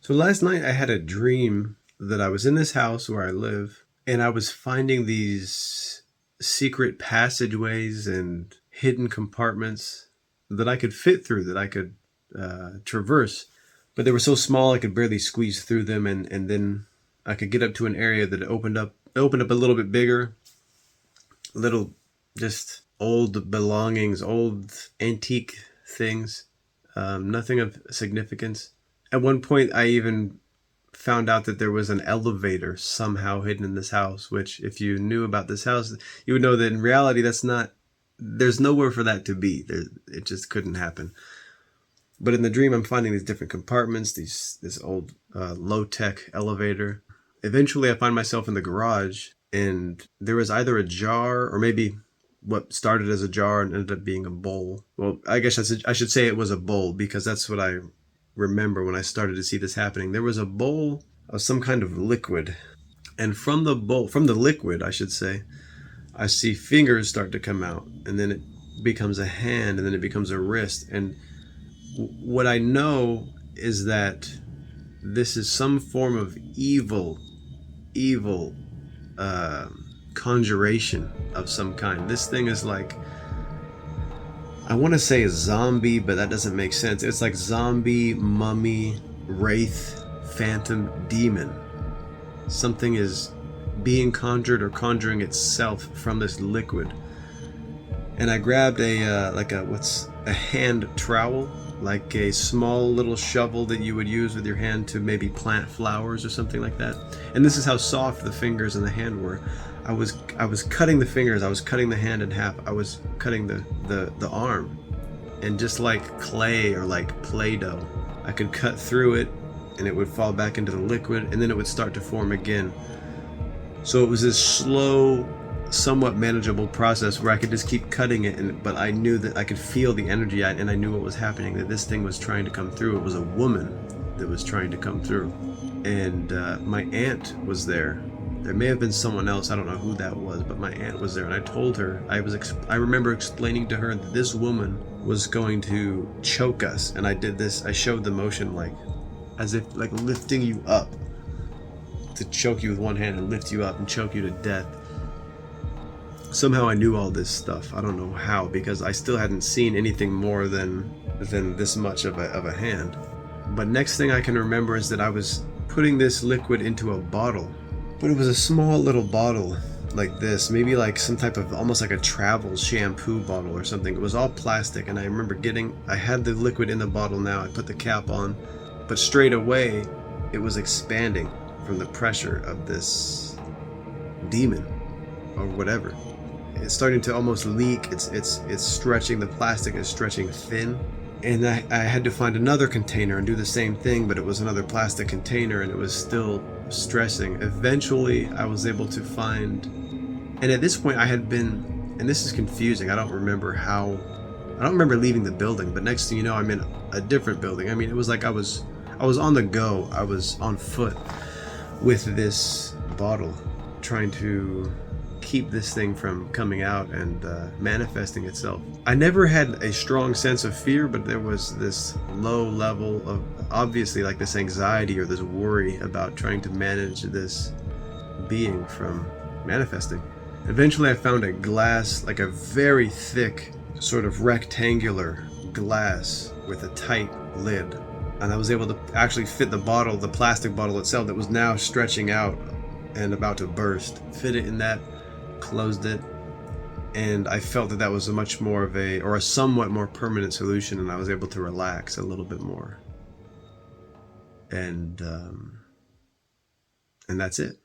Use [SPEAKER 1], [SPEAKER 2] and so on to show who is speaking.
[SPEAKER 1] So last night I had a dream that I was in this house where I live, and I was finding these secret passageways and hidden compartments that I could fit through, that I could traverse. But they were so small I could barely squeeze through them, and then I could get up to an area that opened up a little bit bigger, little just old belongings, old antique things, nothing of significance. At one point, I even found out that there was an elevator somehow hidden in this house, which if you knew about this house, you would know that in reality, there's nowhere for that to be. It just couldn't happen. But in the dream, I'm finding these different compartments, this old low-tech elevator. Eventually, I find myself in the garage, and there was either a jar or maybe what started as a jar and ended up being a bowl. Well, I guess I should say it was a bowl, because that's what I remember when I started to see this happening. There was a bowl of some kind of liquid, and from the liquid, I should say, I see fingers start to come out, and then it becomes a hand, and then it becomes a wrist. And what I know is that this is some form of evil conjuration of some kind. This thing is like, I want to say a zombie, but that doesn't make sense. It's like zombie, mummy, wraith, phantom, demon. Something is being conjured or conjuring itself from this liquid. And I grabbed a hand trowel, like a small little shovel that you would use with your hand to maybe plant flowers or something like that. And this is how soft the fingers and the hand were. I was cutting the fingers, I was cutting the hand in half, I was cutting the arm. And just like clay or like Play-Doh, I could cut through it and it would fall back into the liquid, and then it would start to form again. So it was this slow, somewhat manageable process where I could just keep cutting it, but I knew that I could feel the energy, and I knew what was happening, that this thing was trying to come through. It was a woman that was trying to come through. And my aunt was there. There may have been someone else, I don't know who that was, but my aunt was there, and I told her, I remember explaining to her that this woman was going to choke us, and I showed the motion, like as if like lifting you up, to choke you with one hand and lift you up and choke you to death. Somehow I knew all this stuff. I don't know how, because I still hadn't seen anything more than this much of a hand. But next thing I can remember is that I was putting this liquid into a bottle. But it was a small little bottle like this, maybe like some type of, almost like a travel shampoo bottle or something. It was all plastic, and I remember I had the liquid in the bottle now. I put the cap on, but straight away it was expanding from the pressure of this demon or whatever. It's starting to almost leak. It's stretching. The plastic is stretching thin. And I had to find another container and do the same thing, but it was another plastic container, and it was still stressing. Eventually, I was able to find, and at this point I had been, and this is confusing, I don't remember leaving the building, but next thing you know, I'm in a different building. I mean, it was like I was on the go. I was on foot with this bottle, trying to keep this thing from coming out and manifesting itself. I never had a strong sense of fear, but there was this low level of, obviously, like this anxiety or this worry about trying to manage this being from manifesting. Eventually I found a glass, like a very thick, sort of rectangular glass with a tight lid. And I was able to actually fit the bottle, the plastic bottle itself that was now stretching out and about to burst, fit it in that, closed it, and I felt that was a much more of a somewhat more permanent solution, and I was able to relax a little bit more. And that's it.